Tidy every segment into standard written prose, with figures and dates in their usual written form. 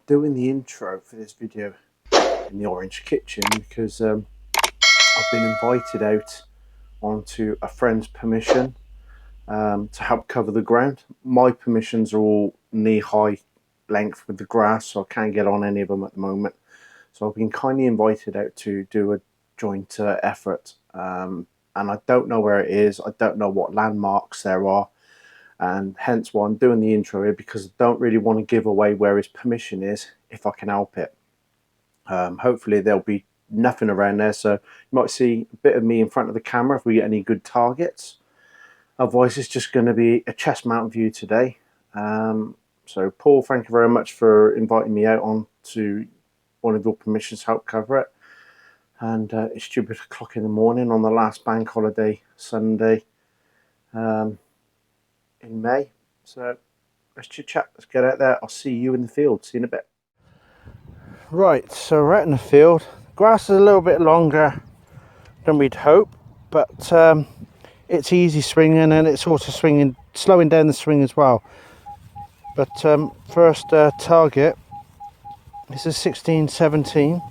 doing the intro for this video in the Orange Kitchen because I've been invited out onto a friend's permission to help cover the ground. My permissions are all knee-high length with the grass, so I can't get on any of them at the moment. So I've been kindly invited out to do a joint effort, and I don't know where it is. I don't know what landmarks there are, and hence why I'm doing the intro here, because I don't really want to give away where his permission is if I can help it. Hopefully there'll be nothing around there, so you might see a bit of me in front of the camera if we get any good targets. Otherwise it's just going to be a chest mount view today. So Paul, thank you very much for inviting me out on to one of your permissions to help cover it. And it's stupid o'clock in the morning on the last bank holiday Sunday in May. So let's chit chat, let's get out there. I'll see you in the field. See you in a bit. Right, so we're out in the field. Grass is a little bit longer than we'd hope, but it's easy swinging, and it's also slowing down the swing as well. But first target, this is 16-17.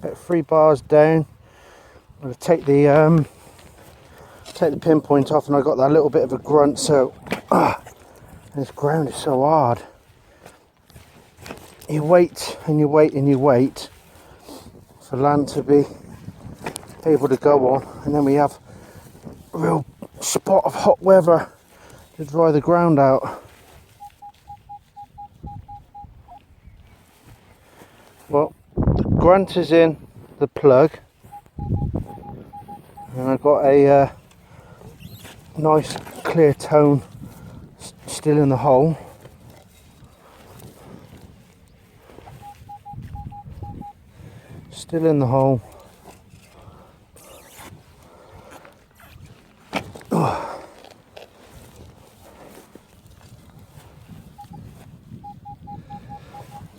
About 3 bars down. I'm going to take the pinpoint off, and I got that little bit of a grunt. So this ground is so hard. You wait and you wait and you wait for land to be able to go on, and then we have a real spot of hot weather to dry the ground out. Well, the grunt is in the plug, and I've got a nice clear tone still in the hole. Still in the hole.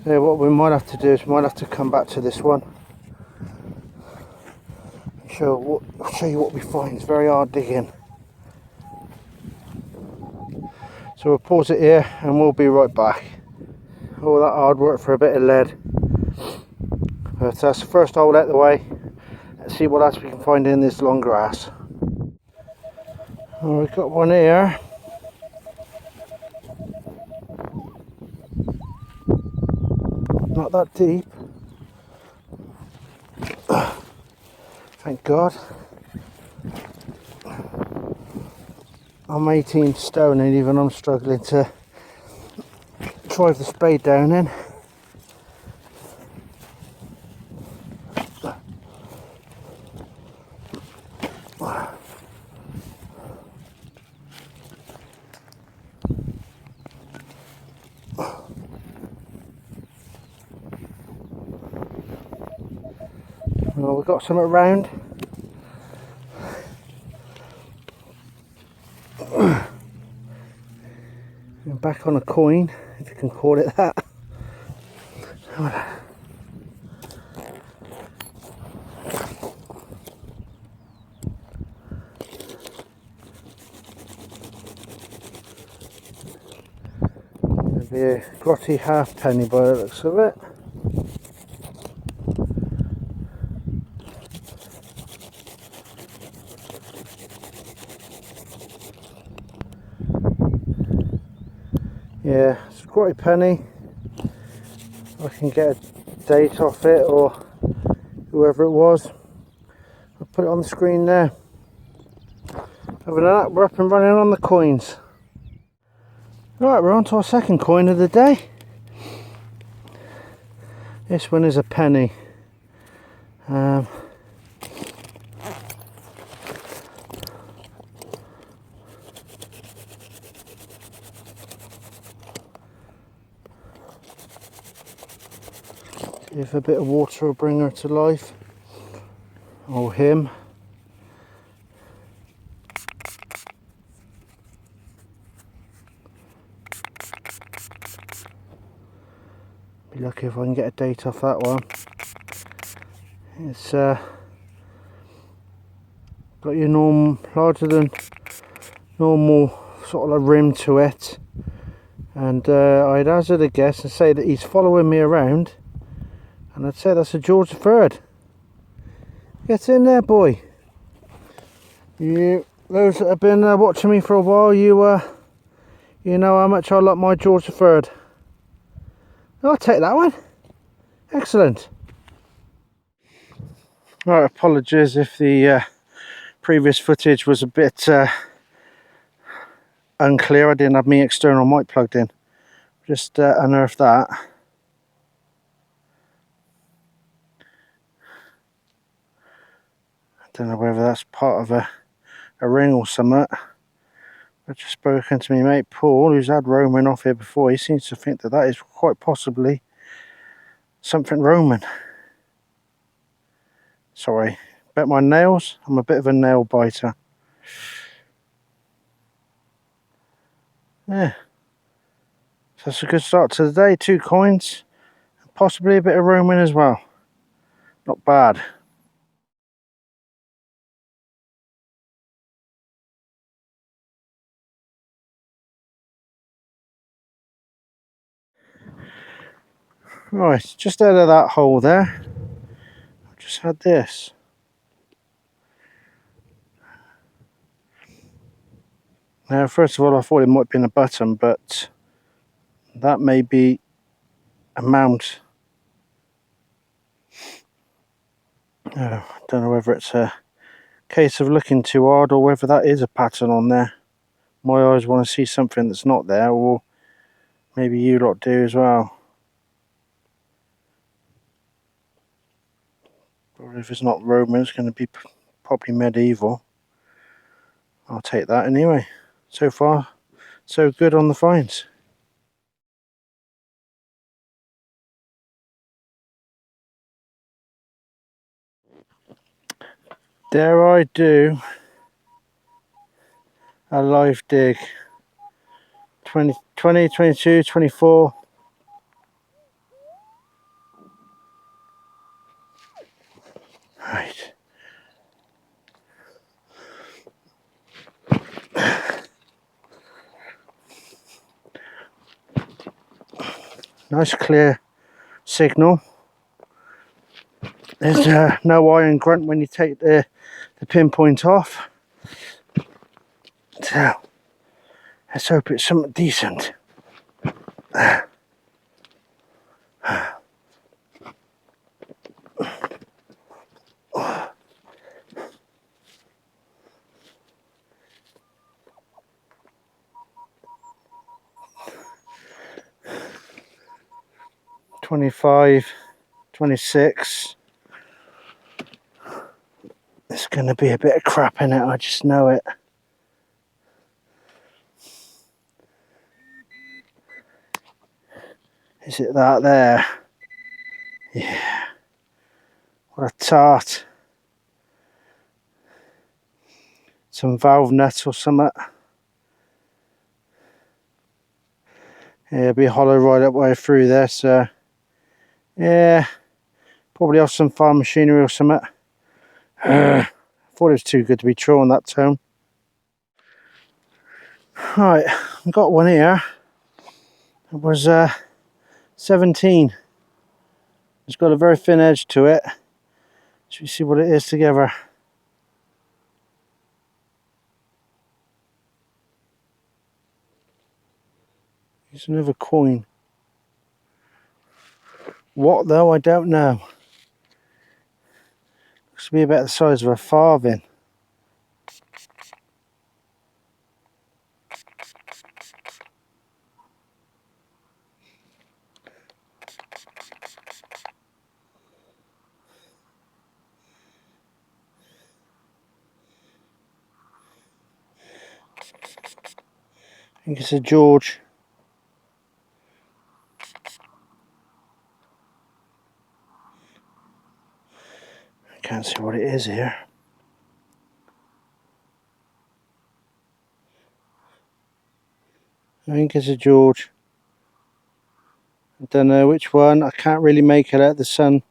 Yeah, what we might have to do is we might have to come back to this one. Show you what we find. It's very hard digging. So we'll pause it here and we'll be right back. All that hard work for a bit of lead. But that's the first hole out the way. Let's see what else we can find in this long grass. Oh, we've got one here. Not that deep. Thank God. I'm 18 stone, and even I'm struggling to drive the spade down in. Well, we've got something round. Back on a coin, if you can call it that. It'll be a grotty halfpenny by the looks of it. Yeah, it's a grotty penny. I can get a date off it, or whoever it was. I'll put it on the screen there. Other than that, we're up and running on the coins. Right, we're on to our second coin of the day. This one is a penny. If a bit of water will bring her to life, or him. Be lucky if I can get a date off that one. It's Got your larger than normal sort of rim to it, and I'd hazard a guess and say that he's following me around, and I'd say that's a George III. Get in there, boy. Those that have been watching me for a while, you know how much I like my George III. I'll take that one. Excellent. Right, apologies if the previous footage was a bit unclear. I didn't have my external mic plugged in. Just unearthed that. I don't know whether that's part of a ring or something. I've just spoken to my mate Paul, who's had Roman off here before. He seems to think that is quite possibly something Roman. Sorry about my nails. I'm a bit of a nail biter. Yeah, so that's a good start to the day. 2 coins, possibly a bit of Roman as well. Not bad. Right, just out of that hole there, I've just had this. Now, first of all, I thought it might be in a button, but that may be a mount. I don't know whether it's a case of looking too hard or whether that is a pattern on there. My eyes want to see something that's not there, or maybe you lot do as well. But if it's not Roman, it's going to be probably medieval. I'll take that anyway. So far, so good on the finds. Dare I do a live dig? 20, 22, 24. Right. Nice clear signal. There's no iron grunt when you take the pinpoint off. So let's hope it's something decent. 25, 26. There's going to be a bit of crap in it, I just know it. Is it that there? Yeah. What a tart. Some valve nuts or something. Yeah, it'll be hollow right up way through there, so yeah, probably off some farm machinery or something. Thought it was too good to be true on that tone. Right, I've got one here. It was 17. It's got a very thin edge to it. Should we see what it is together? It's another coin. What though, I don't know. Looks to be about the size of a farthing. I think it's a George. I can't see what it is here. I think it's a George. I don't know which one. I can't really make it out. The sun.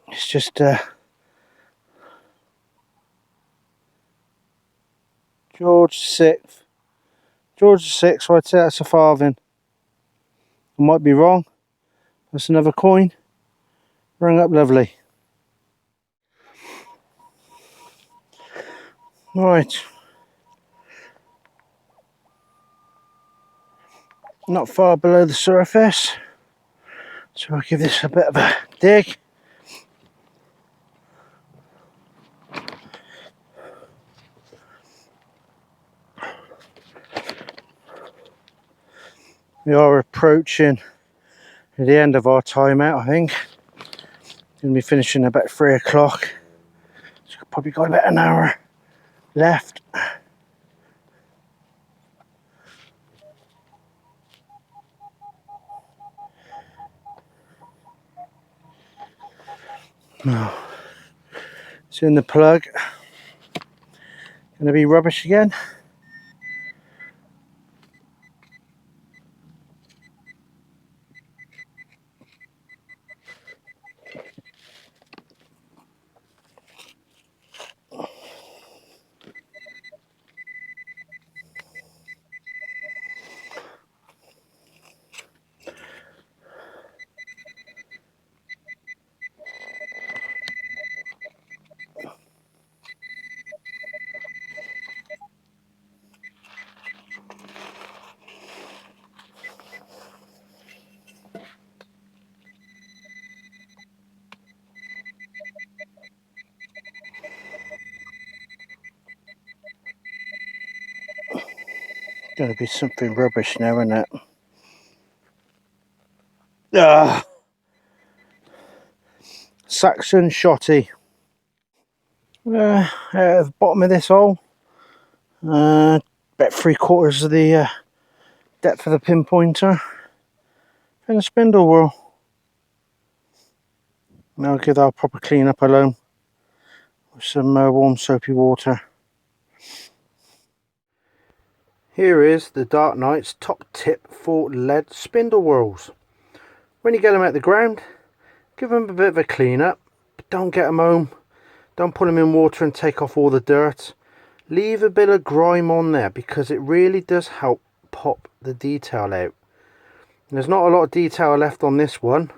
It's just George VI. George VI, so I'd say that's a farthing. I might be wrong. That's another coin. Rung up lovely. Right. Not far below the surface. So I'll give this a bit of a dig. We are approaching the end of our timeout, I think. Going to be finishing about 3 o'clock. So I've probably got about an hour left. Now, it's in the plug. Going to be rubbish again. Going to be something rubbish now, isn't it? Ah, Saxon Shotty. At the bottom of this hole, about 3/4 of the depth of the pinpointer, and a spindle whorl. Now I'll give that a proper clean up alone with some warm soapy water. Here is the Dark Knight's top tip for lead spindle whorls. When you get them out the ground, give them a bit of a clean up, but don't get them home. Don't put them in water and take off all the dirt. Leave a bit of grime on there because it really does help pop the detail out. And there's not a lot of detail left on this one,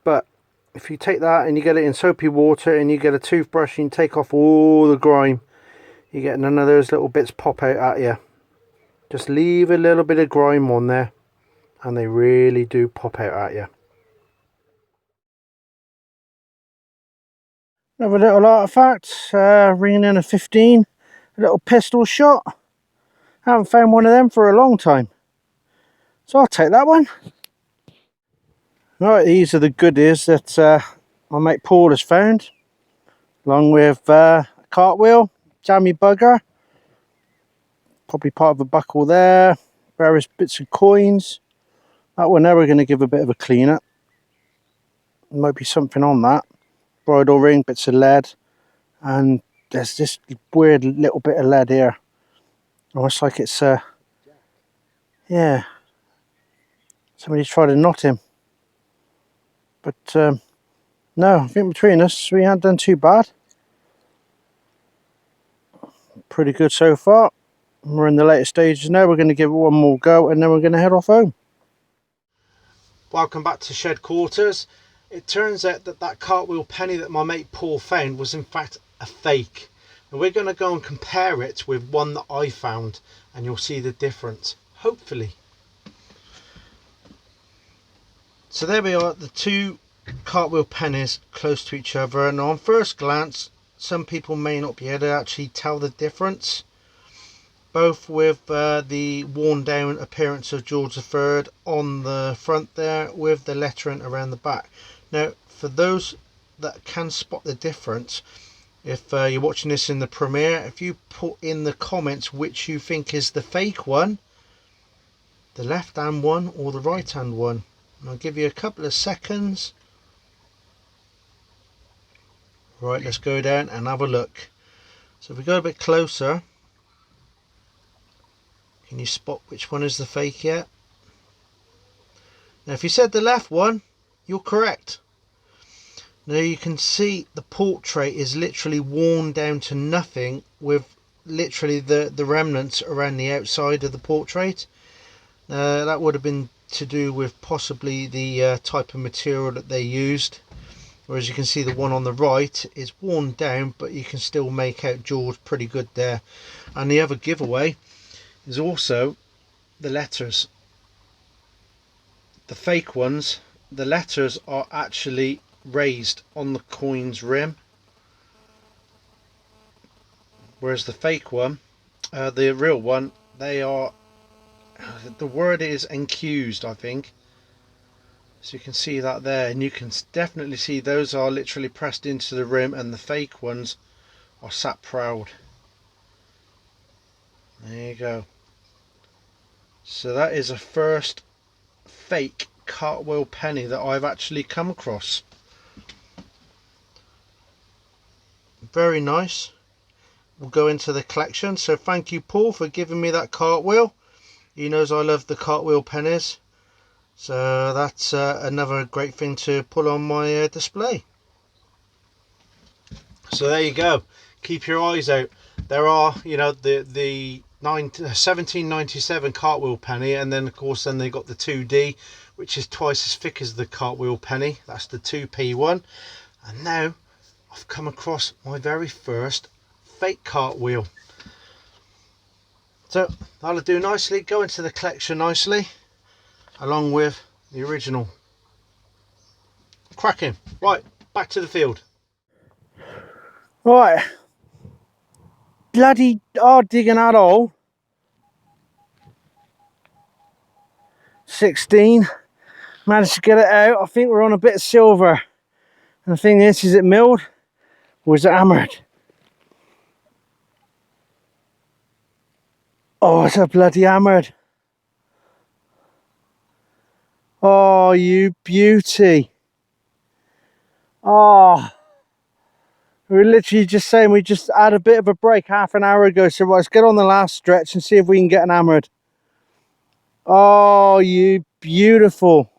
but if you take that and you get it in soapy water and you get a toothbrush and you take off all the grime, you get none of those little bits pop out at you. Just leave a little bit of grime on there and they really do pop out at you. Another little artefact, ringing in a 15, a little pistol shot. Haven't found one of them for a long time, so I'll take that one. Right, these are the goodies that my mate Paul has found, along with a cartwheel, jammy bugger, probably part of a buckle there, various bits of coins. That one there we're going to give a bit of a clean up. There might be something on that. Bridle ring, bits of lead, and there's this weird little bit of lead here. Almost like it's yeah, somebody's tried to knot him. But no, I think between us we haven't done too bad. Pretty good so far. We're in the later stages now. We're going to give it one more go and then we're going to head off home. Welcome back to Shed Quarters. It turns out that that cartwheel penny that my mate Paul found was in fact a fake. And we're going to go and compare it with one that I found and you'll see the difference, hopefully. So there we are, the two cartwheel pennies close to each other, and on first glance some people may not be able to actually tell the difference. Both with the worn down appearance of George III on the front there, with the lettering around the back. Now for those that can spot the difference, if you're watching this in the premiere, if you put in the comments which you think is the fake one, the left hand one or the right hand one, and I'll give you a couple of seconds. Right, let's go down and have a look. So if we go a bit closer, can you spot which one is the fake yet? Now if you said the left one, you're correct. Now you can see the portrait is literally worn down to nothing, with literally the remnants around the outside of the portrait. That would have been to do with possibly the type of material that they used. Whereas you can see the one on the right is worn down, but you can still make out George pretty good there. And the other giveaway is also the letters. The fake ones, the letters are actually raised on the coin's rim, whereas the fake one, the real one, they are, the word is encused, I think. So you can see that there, and you can definitely see those are literally pressed into the rim, and the fake ones are sat proud. There you go. So that is a first fake cartwheel penny that I've actually come across. Very nice. Will go into the collection. So thank you, Paul, for giving me that cartwheel. He knows I love the cartwheel pennies, so that's another great thing to put on my display. So there you go. Keep your eyes out. There are, you know, the 1797 cartwheel penny, and then of course then they got the 2D, which is twice as thick as the cartwheel penny. That's the 2p one. And now I've come across my very first fake cartwheel. So that'll do nicely, go into the collection nicely, along with the original. Cracking. Right, back to the field. Right, bloody hard digging that hole. 16, managed to get it out. I think we're on a bit of silver. And the thing is it milled or is it hammered? Oh, it's a bloody hammered. Oh, you beauty. Oh, we were literally just saying we just had a bit of a break half an hour ago, so let's get on the last stretch and see if we can get an hammered. Oh, you beautiful.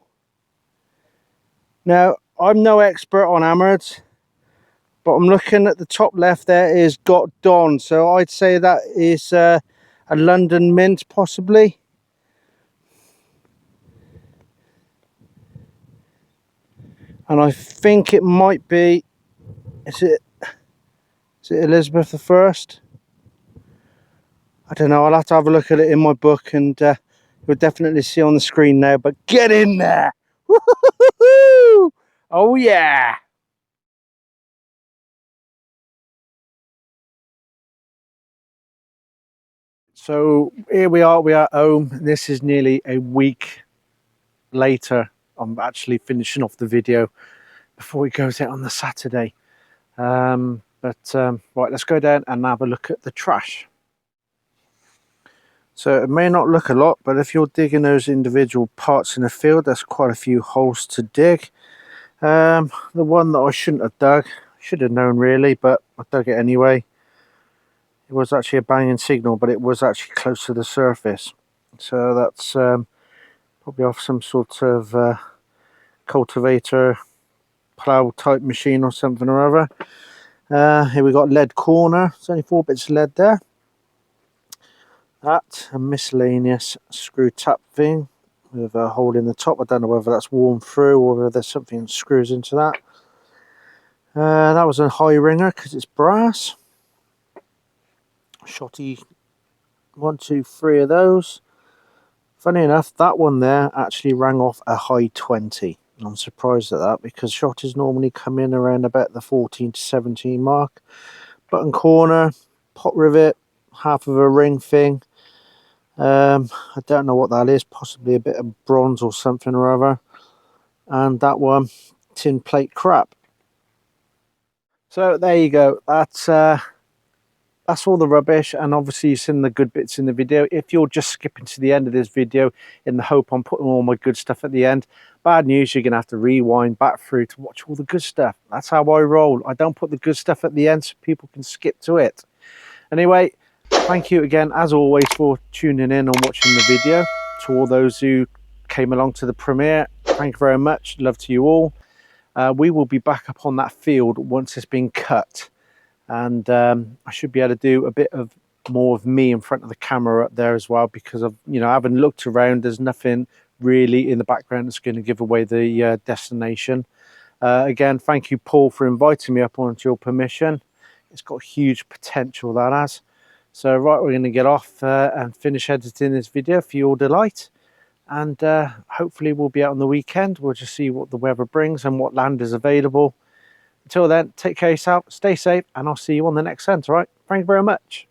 Now, I'm no expert on hammereds, but I'm looking at the top left there is Got Don, so I'd say that is a London mint possibly. And I think it might be, is it Elizabeth I? I don't know, I'll have to have a look at it in my book, and you'll definitely see on the screen now, but get in there! Woo-hoo-hoo-hoo! Oh yeah! So here we are at home. This is nearly a week later. I'm actually finishing off the video before it goes out on the Saturday. Right, let's go down and have a look at the trash. So it may not look a lot, but if you're digging those individual parts in the field, there's quite a few holes to dig. The one that I shouldn't have dug, should have known really, but I dug it anyway. It was actually a banging signal, but it was actually close to the surface. So that's probably off some sort of cultivator plough type machine or something or other. Here we got lead corner. There's only 4 bits of lead there. That, a miscellaneous screw tap thing with a hole in the top. I don't know whether that's worn through or whether there's something that screws into that. That was a high ringer because it's brass. Shotty 1, 2, 3 of those. Funny enough, that one there actually rang off a high 20. I'm surprised at that because shotties normally come in around about the 14 to 17 mark. Button corner, pot rivet, half of a ring thing. I don't know what that is, possibly a bit of bronze or something or other. And that one, tin plate crap. So there you go. That's all the rubbish, and obviously you've seen the good bits in the video. If you're just skipping to the end of this video in the hope I'm putting all my good stuff at the end, bad news, you're gonna have to rewind back through to watch all the good stuff. That's how I roll. I don't put the good stuff at the end so people can skip to it. Anyway, thank you again as always for tuning in and watching the video. To all those who came along to the premiere, thank you very much. Love to you all. We will be back up on that field once it's been cut, and I should be able to do a bit of more of me in front of the camera up there as well, because I've, you know, I haven't looked around. There's nothing really in the background that's going to give away the destination. Again, thank you, Paul, for inviting me up onto your permission. It's got huge potential, that has. So right, we're going to get off and finish editing this video for your delight, and hopefully we'll be out on the weekend. We'll just see what the weather brings and what land is available. Until then, take care of yourself, stay safe, and I'll see you on the next hunt. All right, thank you very much.